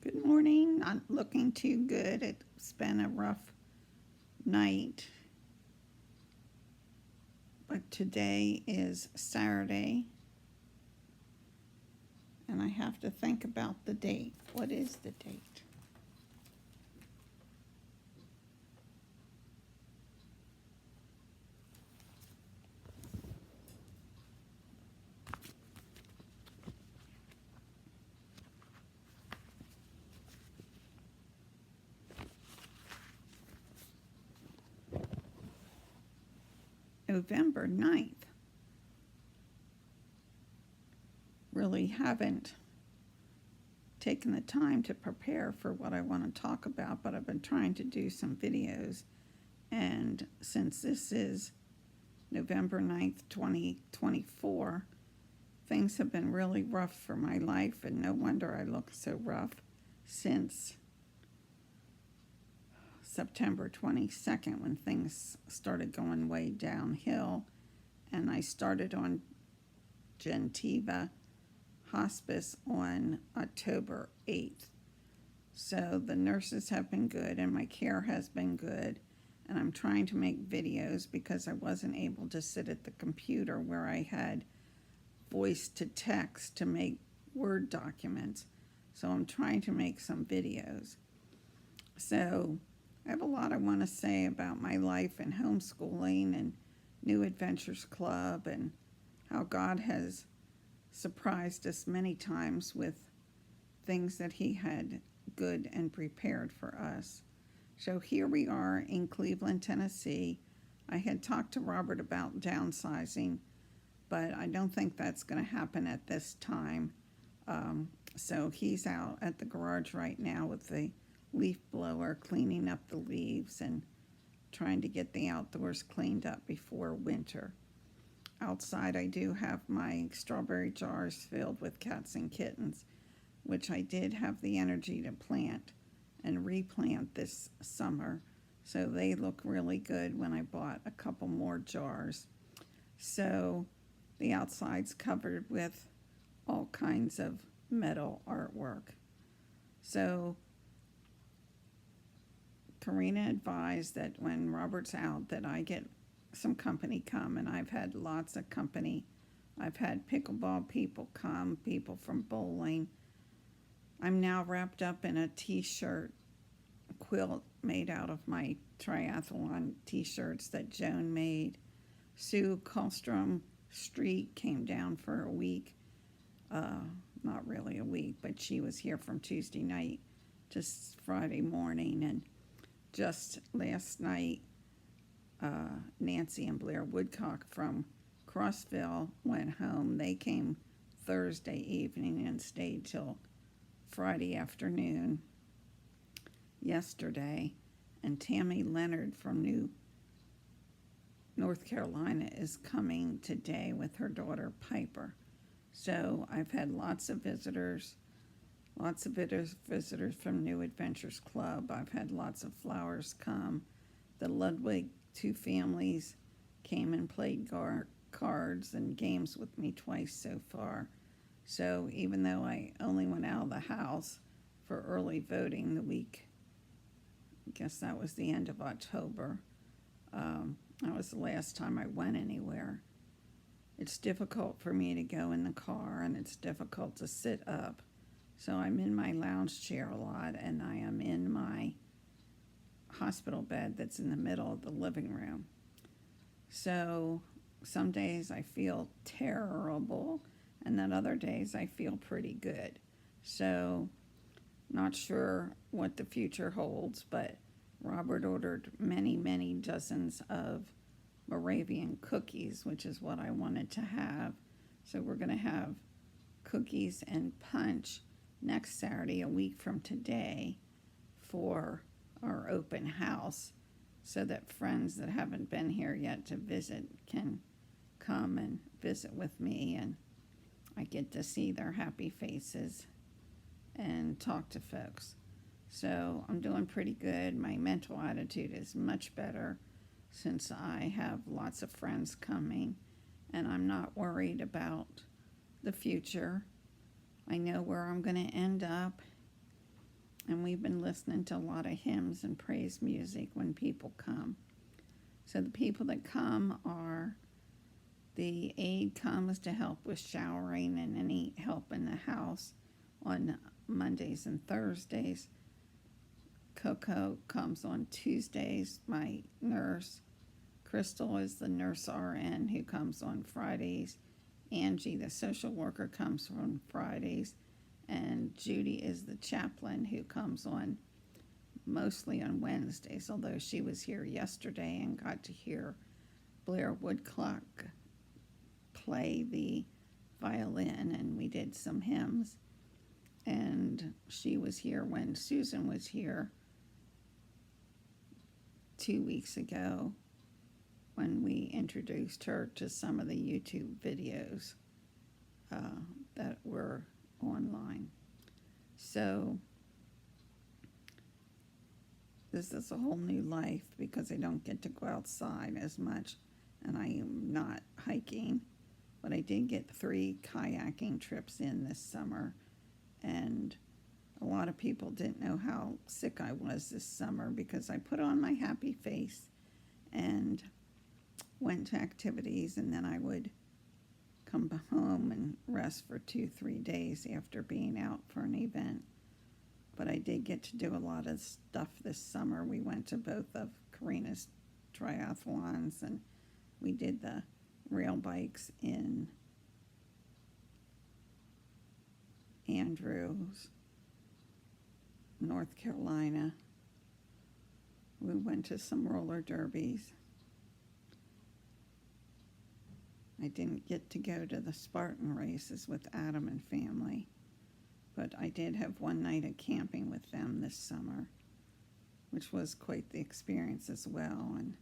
Good morning. Not looking too good. It's been a rough night, but today is Saturday, and I have to think about the date. What is the date? November 9th. Really haven't taken the time to prepare for what I want to talk about, but I've been trying to do some videos. And since this is November 9th, 2024, things have been really rough for my life, and no wonder I look so rough since September 22nd when things started going way downhill, and I started on Gentiva Hospice on October 8th. So the nurses have been good and my care has been good, and I'm trying to make videos because I wasn't able to sit at the computer where I had voice to text to make Word documents. So I'm trying to make some videos. So I have a lot I want to say about my life and homeschooling and New Adventures Club and how God has surprised us many times with things that He had good and prepared for us. So here we are in Cleveland, Tennessee. I had talked to Robert about downsizing, but I don't think that's going to happen at this time. So he's out at the garage right now with the leaf blower, cleaning up the leaves and trying to get the outdoors cleaned up before winter. Outside, I do have my strawberry jars filled with cats and kittens, which I did have the energy to plant and replant this summer. So they look really good when I bought a couple more jars. So the outside's covered with all kinds of metal artwork. So Karina advised that when Robert's out that I get some company come, and I've had lots of company. I've had pickleball people come, people from bowling. I'm now wrapped up in a t-shirt quilt made out of my triathlon t-shirts that Joan made. Sue Kallstrom Street came down for a week. Not really a week, but she was here from Tuesday night to Friday morning. And just last night, Nancy and Blair Woodcock from Crossville went home. They came Thursday evening and stayed till Friday afternoon yesterday. And Tammy Leonard from North Carolina is coming today with her daughter Piper. So I've had lots of visitors from New Adventures Club. I've had lots of flowers come. The Ludwig two families came and played cards and games with me twice so far. So even though I only went out of the house for early voting the week, I guess that was the end of October, that was the last time I went anywhere. It's difficult for me to go in the car, and it's difficult to sit up. So I'm in my lounge chair a lot, and I am in my hospital bed that's in the middle of the living room. So some days I feel terrible, and then other days I feel pretty good. So not sure what the future holds, but Robert ordered many dozens of Moravian cookies, which is what I wanted to have. So we're going to have cookies and punch next Saturday, a week from today, for our open house, so that friends that haven't been here yet to visit can come and visit with me, and I get to see their happy faces and talk to folks. So I'm doing pretty good. My mental attitude is much better since I have lots of friends coming, and I'm not worried about the future. I know where I'm going to end up, And we've been listening to a lot of hymns and praise music when people come. So the people that come are, the aide comes to help with showering and any help in the house on Mondays and Thursdays. Coco comes on Tuesdays, my nurse. Crystal is the nurse RN who comes on Fridays. Angie, the social worker, comes on Fridays. And Judy is the chaplain who comes on mostly on Wednesdays, although she was here yesterday and got to hear Blair Woodcock play the violin, and we did some hymns. And she was here when Susan was here 2 weeks ago when we introduced her to some of the YouTube videos that were online. So this is a whole new life because I don't get to go outside as much, and I am not hiking, but I did get 3 kayaking trips in this summer, and a lot of people didn't know how sick I was this summer because I put on my happy face and went to activities, and then I would come home and rest for 2-3 days after being out for an event. But I did get to do a lot of stuff this summer. We went to both of Karina's triathlons, and we did the rail bikes in Andrews, North Carolina. We went to some roller derbies. I didn't get to go to the Spartan races with Adam and family, but I did have one night of camping with them this summer, which was quite the experience as well, and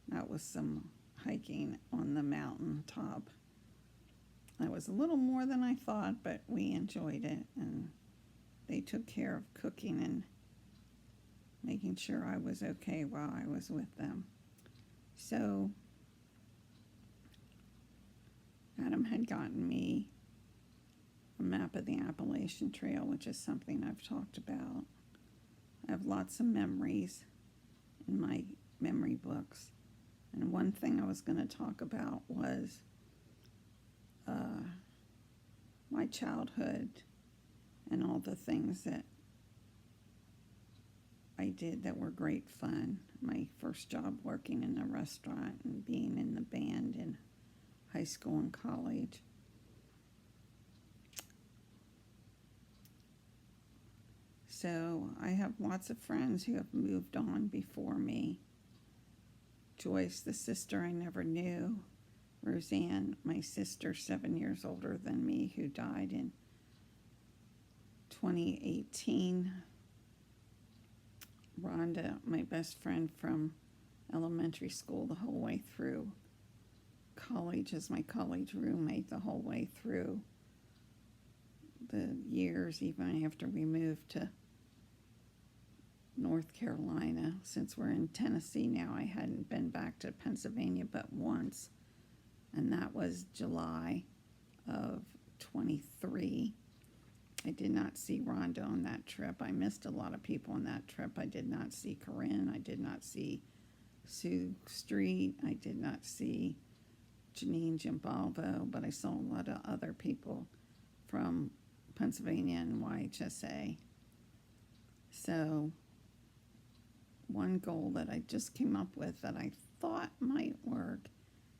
that was some hiking on the mountain top. That was a little more than I thought, but we enjoyed it, and they took care of cooking and making sure I was okay while I was with them. So Adam had gotten me a map of the Appalachian Trail, which is something I've talked about. I have lots of memories in my memory books. And one thing I was going to talk about was my childhood and all the things that I did that were great fun. My first job working in a restaurant and being in the band in high school and college. So I have lots of friends who have moved on before me. Joyce, the sister I never knew. Roseanne, my sister, 7 years older than me, who died in 2018. Rhonda, my best friend from elementary school the whole way through. College is my college roommate the whole way through the years, even after we moved to North Carolina. Since we're in Tennessee now, I hadn't been back to Pennsylvania but once, and that was July of 23. I did not see Rhonda on that trip. I missed a lot of people on that trip. I did not see Corinne. I did not see Sue Street. I did not see Janine Gimbalvo, but I saw a lot of other people from Pennsylvania and YHSA. So one goal that I just came up with that I thought might work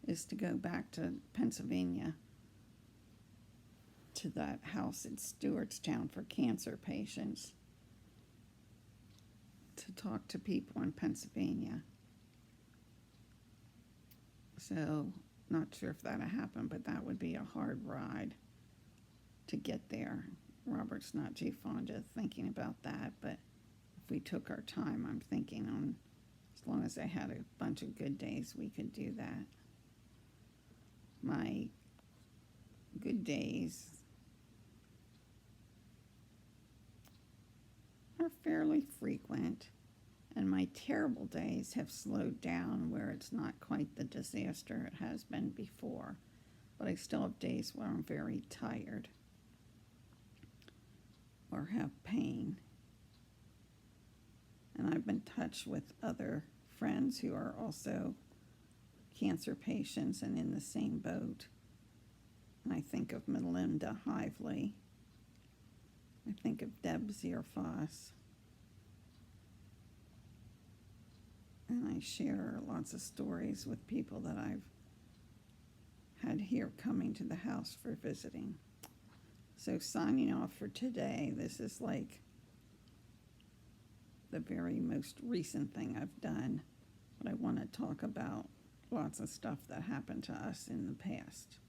is to go back to Pennsylvania, to that house in Stewartstown for cancer patients, to talk to people in Pennsylvania. So not sure if that'll happen, but that would be a hard ride to get there. Robert's not too fond of thinking about that, but if we took our time, I'm thinking on, as long as I had a bunch of good days, we could do that. My good days are fairly frequent, and my terrible days have slowed down where it's not quite the disaster it has been before, but I still have days where I'm very tired or have pain. in touch with other friends who are also cancer patients and in the same boat. And I think of Melinda Hively. I think of Deb Zierfoss. And I share lots of stories with people that I've had here coming to the house for visiting. So signing off for today, this is like the very most recent thing I've done, but I want to talk about lots of stuff that happened to us in the past.